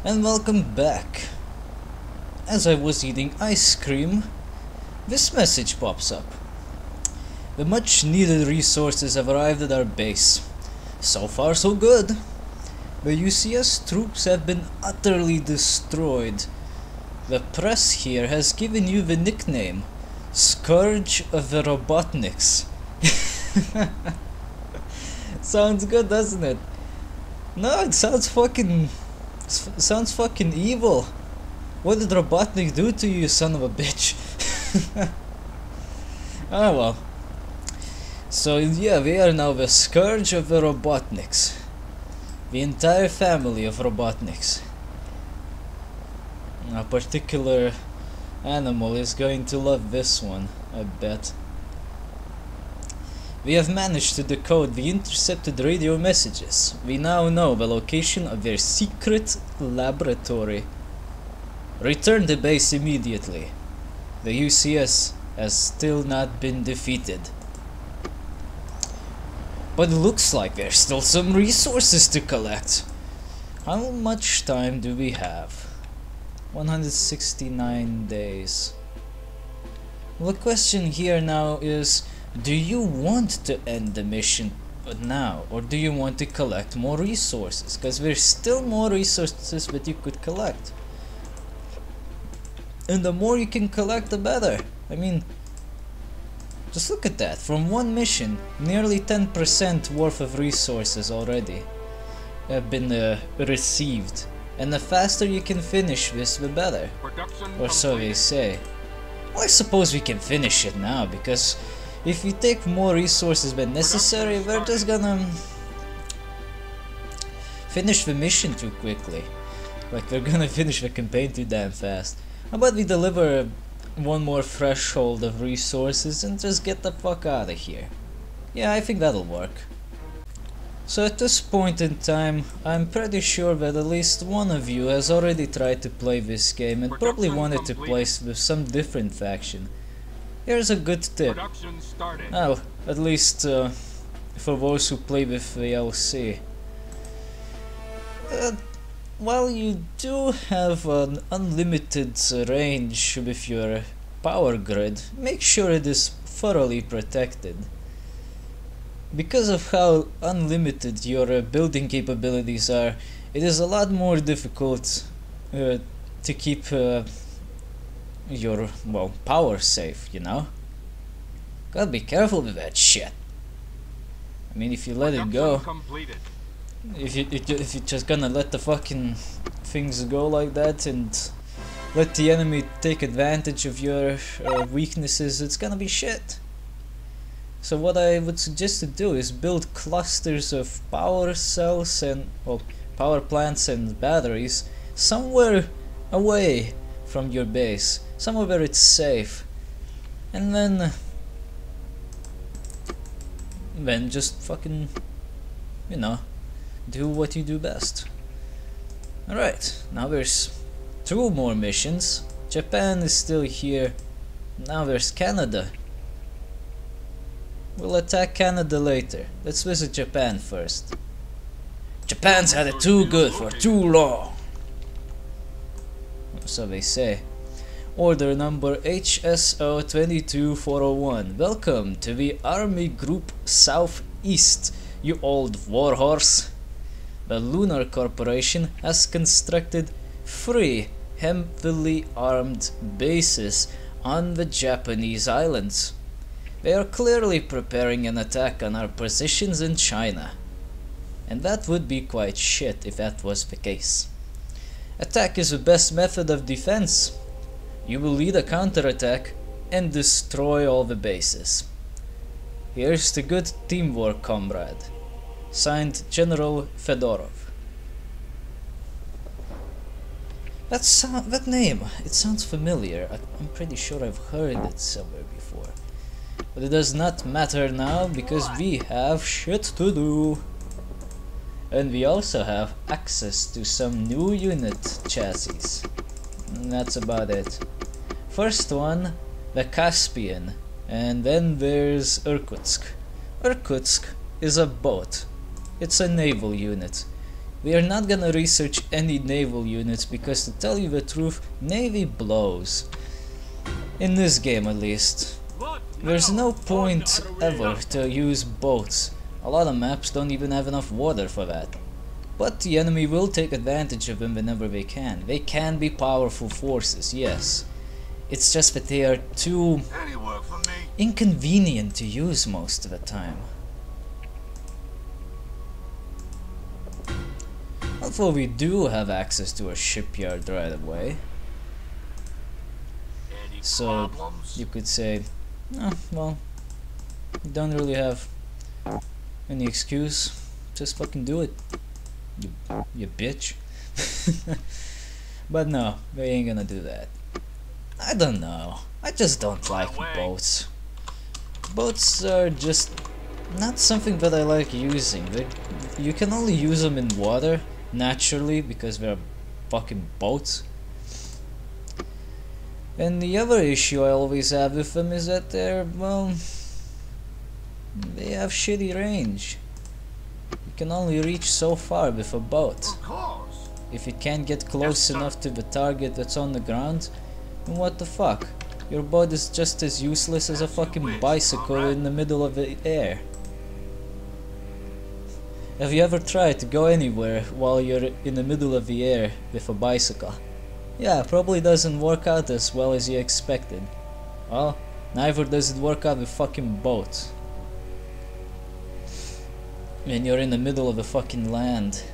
And welcome back. As I was eating ice cream, this message pops up. The much needed resources have arrived at our base. So far so good. The UCS troops have been utterly destroyed. The press here has given you the nickname Scourge of the Robotniks. Sounds good, doesn't it? No, it sounds fucking evil. What did Robotnik do to you, son of a bitch? Oh well. So yeah, we are now the Scourge of the Robotniks. The entire family of Robotniks. A particular animal is going to love this one, I bet. We have managed to decode the intercepted radio messages. We now know the location of their secret laboratory. Return to base immediately. The UCS has still not been defeated. But it looks like there's still some resources to collect. How much time do we have? 169 days. Well, the question here now is, do you want to end the mission now, or do you want to collect more resources? Because there's still more resources that you could collect. And the more you can collect, the better. I mean, just look at that. From one mission, nearly 10% worth of resources already have been received. And the faster you can finish this, the better. Or so they say. Well, I suppose we can finish it now, because if we take more resources than necessary, we're just gonna finish the mission too quickly. Like, we're gonna finish the campaign too damn fast. How about we deliver one more threshold of resources and just get the fuck out of here? Yeah, I think that'll work. So at this point in time, I'm pretty sure that at least one of you has already tried to play this game and probably wanted to play with some different faction. Here's a good tip. Now, at least for those who play with the LC. While you do have an unlimited range with your power grid, make sure it is thoroughly protected. Because of how unlimited your building capabilities are, it is a lot more difficult to keep your, well, power safe, you know? Gotta be careful with that shit. I mean, if you let it go, if you're just gonna let the fucking things go like that and let the enemy take advantage of your weaknesses, it's gonna be shit. So what I would suggest to do is build clusters of power cells and, well, power plants and batteries somewhere away from your base, somewhere where it's safe, and then just fucking, you know, do what you do best. Alright, now there's 2 more missions. Japan is still here. Now there's Canada. We'll attack Canada later. Let's visit Japan first. Japan's had it too good for too long. So they say. Order number HSO 22401. Welcome to the Army Group Southeast, you old warhorse. The Lunar Corporation has constructed 3 heavily armed bases on the Japanese islands. They are clearly preparing an attack on our positions in China. And that would be quite shit if that was the case. Attack is the best method of defense. You will lead a counterattack and destroy all the bases. Here's to good teamwork, comrade. Signed, General Fedorov. That name, it sounds familiar. I'm pretty sure I've heard it somewhere before. But it does not matter now, because we have shit to do. And we also have access to some new unit chassis. And that's about it. First one, the Caspian, and then there's Irkutsk. Irkutsk is a boat. It's a naval unit. We are not gonna research any naval units because, to tell you the truth, Navy blows. In this game at least. There's no point ever to use boats. A lot of maps don't even have enough water for that. But the enemy will take advantage of them whenever they can. They can be powerful forces, yes. It's just that they are too inconvenient to use most of the time. Although we do have access to a shipyard right away. So you could say, oh, well, you don't really have any excuse. Just fucking do it, you bitch. But no, they ain't gonna do that. I don't know. I just don't like boats. Boats are just not something that I like using. You can only use them in water naturally because they're fucking boats. And the other issue I always have with them is that they're, well, they have shitty range. You can only reach so far with a boat. If you can't get close enough to the target that's on the ground, then what the fuck? Your boat is just as useless as a fucking bicycle in the middle of the air. Have you ever tried to go anywhere while you're in the middle of the air with a bicycle? Yeah, probably doesn't work out as well as you expected. Well, neither does it work out with fucking boats. When you're in the middle of the fucking land.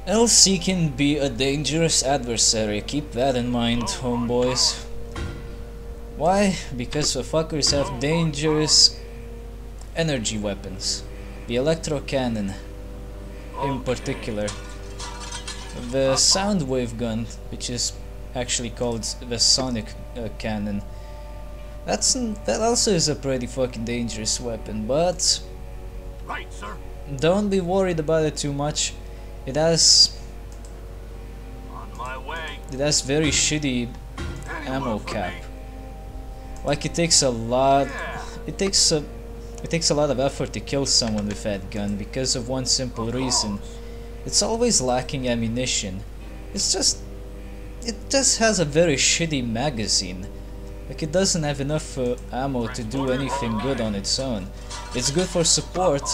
LC can be a dangerous adversary, keep that in mind, homeboys. Why? Because the fuckers have dangerous energy weapons. The electro cannon in particular. The sound wave gun, which is actually called the sonic cannon. That also is a pretty fucking dangerous weapon, but Right, sir. don't be worried about it too much. It has On my way. very shitty ammo cap. Like it takes a lot. It takes a lot of effort to kill someone with that gun because of one simple reason. It's always lacking ammunition. It just has a very shitty magazine. Like it doesn't have enough ammo to do anything good on its own. It's good for support,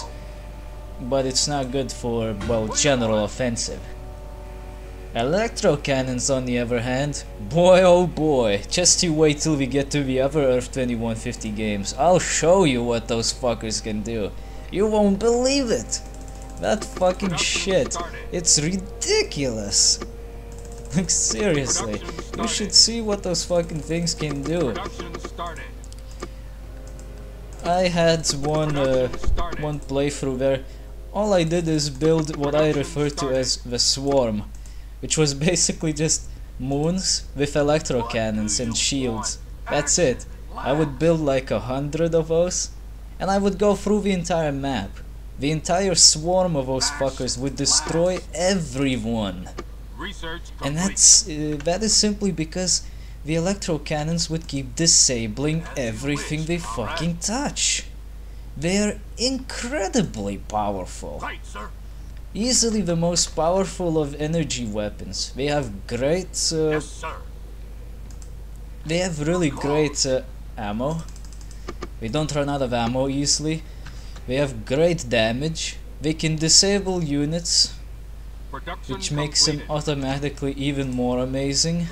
but it's not good for, well, general offensive. Electro cannons, on the other hand, boy oh boy, just you wait till we get to the other Earth 2150 games. I'll show you what those fuckers can do. You won't believe it. That fucking shit, it's ridiculous. Like seriously, you should see what those fucking things can do. I had one playthrough where all I did is build what I refer to as the swarm, which was basically just moons with electro cannons and shields. That's it. I would build like 100 of those, and I would go through the entire map. The entire swarm of those fuckers would destroy everyone. And that is simply because the electro cannons would keep disabling everything they fucking touch. They're incredibly powerful. Easily the most powerful of energy weapons. They have great they have really great ammo. They don't run out of ammo easily. They have great damage. They can disable units, which makes them automatically even more amazing.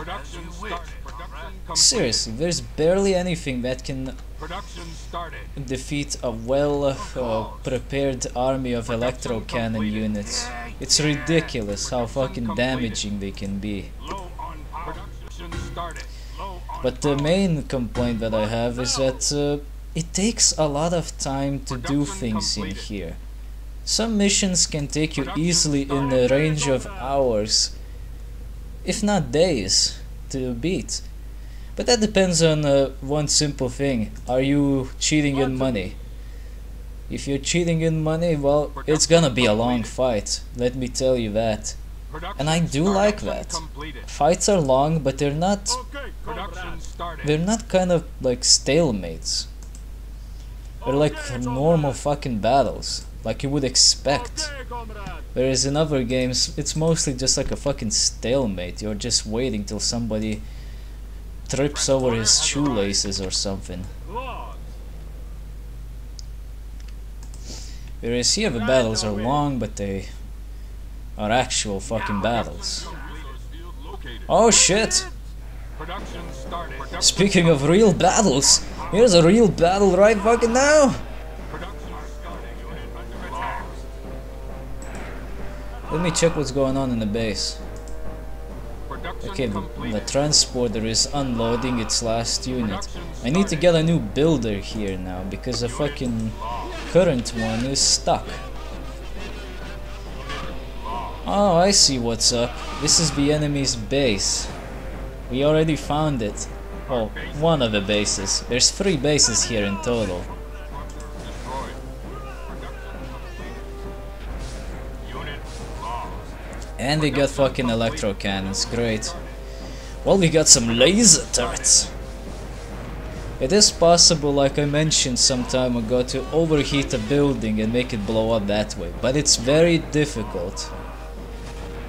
Seriously, there's barely anything that can defeat a well-prepared army of electro cannon units. It's ridiculous how fucking damaging they can be. But the main complaint that I have is that it takes a lot of time to do things in here. Some missions can take you easily in the range of hours, if not days, to beat. But that depends on one simple thing. Are you cheating in money? If you're cheating in money, well, it's gonna be a long fight, let me tell you that. And I do like that. Fights are long, but they're not kind of like stalemates. They're like normal fucking battles, like you would expect. Whereas in other games, it's mostly just like a fucking stalemate. You're just waiting till somebody trips over his shoelaces or something. Whereas here the battles are long, but they are actual fucking battles. Oh shit! Speaking of real battles, here's a real battle right fucking now! Let me check what's going on in the base. Okay, the transporter is unloading its last unit. I need to get a new builder here now, because the fucking current one is stuck. Oh, I see what's up. This is the enemy's base. We already found it. Oh, one of the bases. There's 3 bases here in total. And we got fucking electro cannons, great. Well, we got some laser turrets. It is possible, like I mentioned some time ago, to overheat a building and make it blow up that way, but it's very difficult.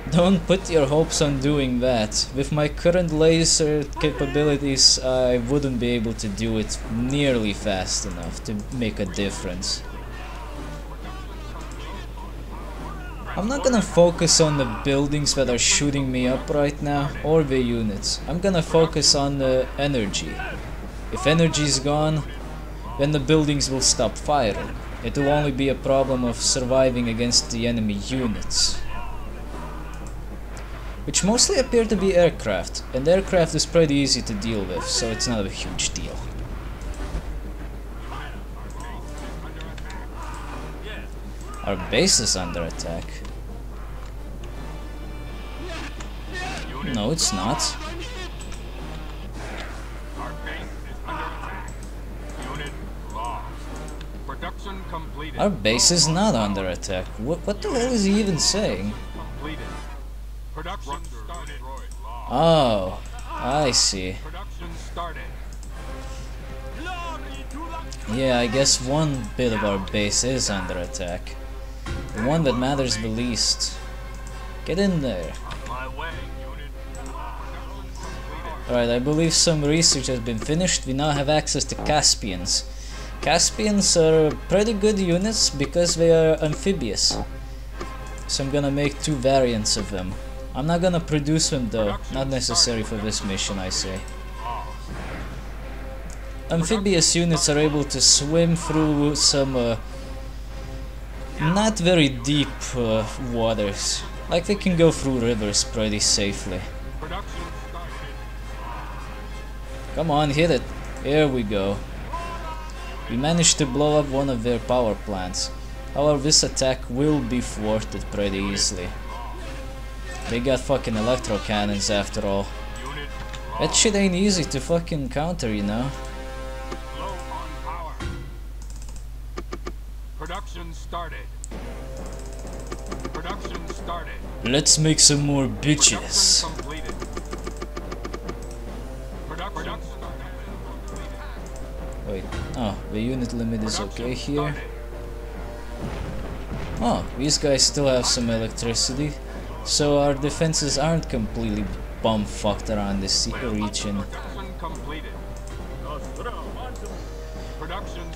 Don't put your hopes on doing that. With my current laser capabilities, I wouldn't be able to do it nearly fast enough to make a difference. I'm not gonna focus on the buildings that are shooting me up right now, or the units. I'm gonna focus on the energy. If energy is gone, then the buildings will stop firing. It will only be a problem of surviving against the enemy units, which mostly appear to be aircraft, and aircraft is pretty easy to deal with, so it's not a huge deal. Our base is under attack. No, it's not. Our base is not under attack. What the hell is he even saying? Oh, I see. Yeah, I guess one bit of our base is under attack. The one that matters the least. Get in there. Alright, I believe some research has been finished. We now have access to Caspians. Caspians are pretty good units because they are amphibious. So I'm gonna make 2 variants of them. I'm not gonna produce them though, not necessary for this mission, I say. Amphibious units are able to swim through some not very deep waters. Like they can go through rivers pretty safely. Come on, hit it. Here we go. We managed to blow up one of their power plants. However, this attack will be thwarted pretty easily. They got fucking electro cannons after all. That shit ain't easy to fucking counter, you know. Production started. Production started. Let's make some more bitches. Wait, oh, the unit limit is okay here. Oh, these guys still have some electricity, so our defenses aren't completely bum-fucked around this region.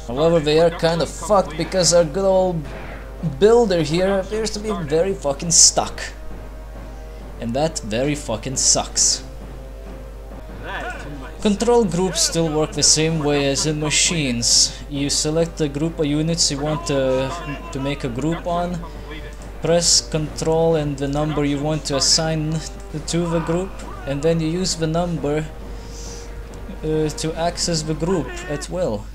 However, they are kind of fucked because our good old builder here appears to be very fucking stuck. And that very fucking sucks. Control groups still work the same way as in machines. You select a group of units you want to make a group on, press Control and the number you want to assign to the group, and then you use the number to access the group at will.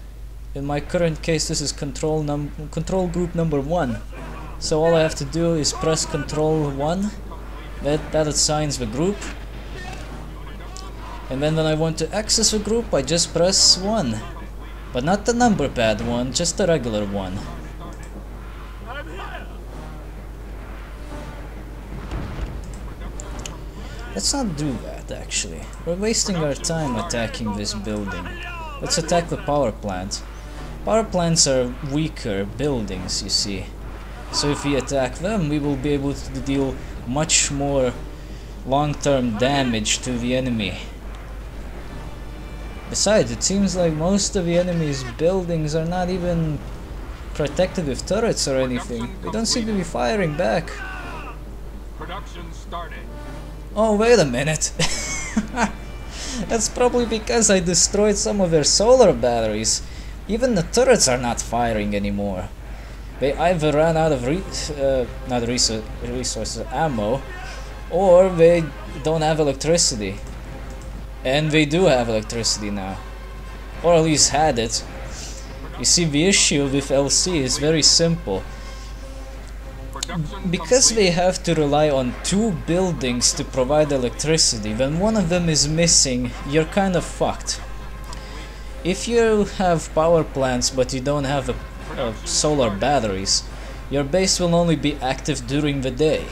In my current case, this is control group number 1. So all I have to do is press Control 1. That assigns the group. And then when I want to access a group, I just press 1. But not the number pad 1, just the regular 1. Let's not do that, actually. We're wasting our time attacking this building. Let's attack the power plant. Power plants are weaker buildings, you see. So if we attack them, we will be able to deal much more long-term damage to the enemy. Besides, it seems like most of the enemy's buildings are not even protected with turrets or anything. They don't seem to be firing back. Production started. Oh, wait a minute. That's probably because I destroyed some of their solar batteries. Even the turrets are not firing anymore. They either ran out of resources, ammo, or they don't have electricity. And they do have electricity now. Or at least had it. You see, the issue with LC is very simple. Because they have to rely on 2 buildings to provide electricity, when one of them is missing, you're kind of fucked. If you have power plants but you don't have solar batteries, your base will only be active during the day.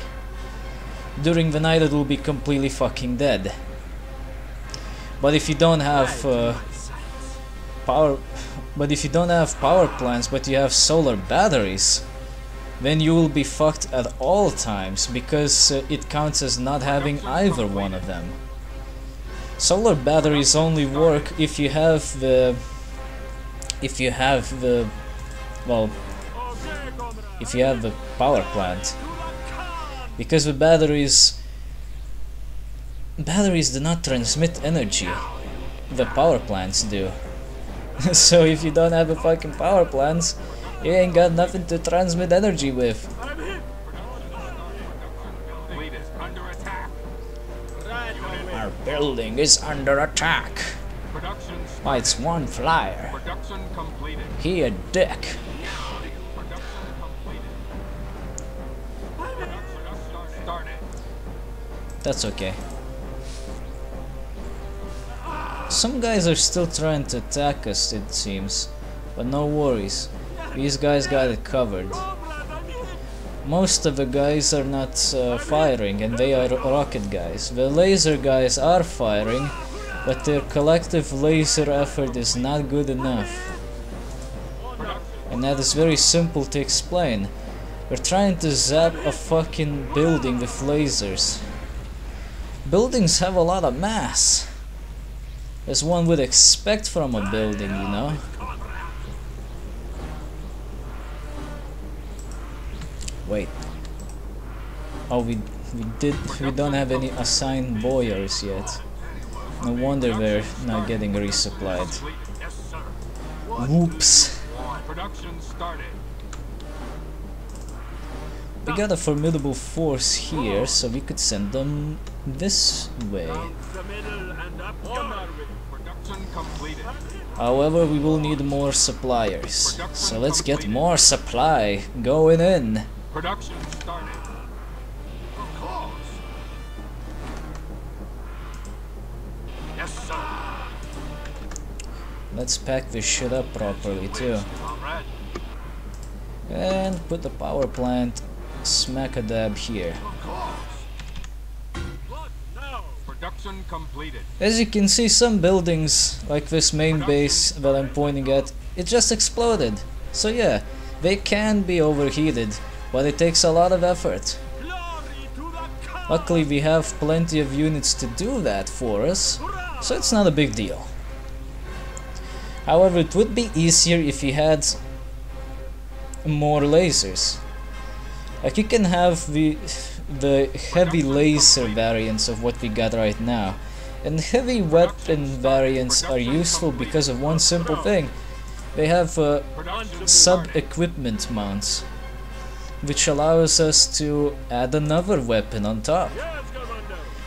During the night it will be completely fucking dead. But if you don't have power plants but you have solar batteries, then you will be fucked at all times, because it counts as not having either one of them. Solar batteries only work if you have the power plant, because the batteries do not transmit energy. The power plants do. So if you don't have a fucking power plants, you ain't got nothing to transmit energy with. Our building is under attack. Why, it's one flyer. He a dick. That's okay. Some guys are still trying to attack us, it seems. But no worries. These guys got it covered. Most of the guys are not firing, and they are rocket guys. The laser guys are firing, but their collective laser effort is not good enough. And that is very simple to explain. We're trying to zap a fucking building with lasers. Buildings have a lot of mass, as one would expect from a building, you know. Wait. Oh, we don't have any assigned boyars yet. No wonder they're not getting resupplied. Whoops. We got a formidable force here, so we could send them this way. However, we will need more suppliers. So let's get more supply going in. Production started. Of course. Yes, sir. Let's pack this shit up properly too. And put the power plant smack a dab here. Production completed. As you can see, some buildings, like this main base that I'm pointing at, it just exploded. So yeah, they can be overheated, but it takes a lot of effort. Luckily we have plenty of units to do that for us, so it's not a big deal. However, it would be easier if you had more lasers. Like, you can have the heavy laser variants of what we got right now, and heavy weapon variants are useful because of one simple thing. They have sub-equipment mounts, which allows us to add another weapon on top.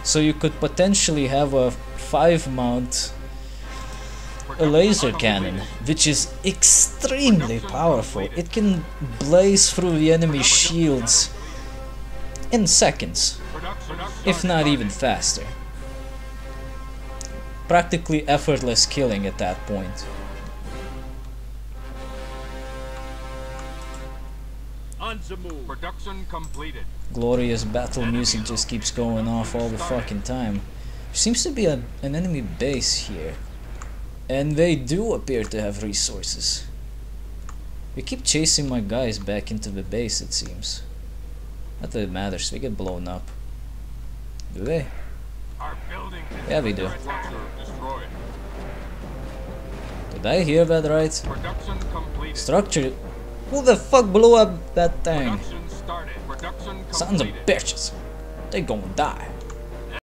So you could potentially have a 5-mount laser cannon, which is extremely powerful. It can blaze through the enemy shields in seconds, if not even faster. Practically effortless killing at that point. Production completed. Glorious battle music just keeps going off all the fucking time. There seems to be an enemy base here, and they do appear to have resources. We keep chasing my guys back into the base, it seems. Not that it matters, we get blown up. Do they? Our building is Yeah, we do. under attack. Destroyed. Did I hear that right? Production completed. Structure. Who the fuck blew up that thing? Production started. Production completed. Sons of bitches. They gonna die.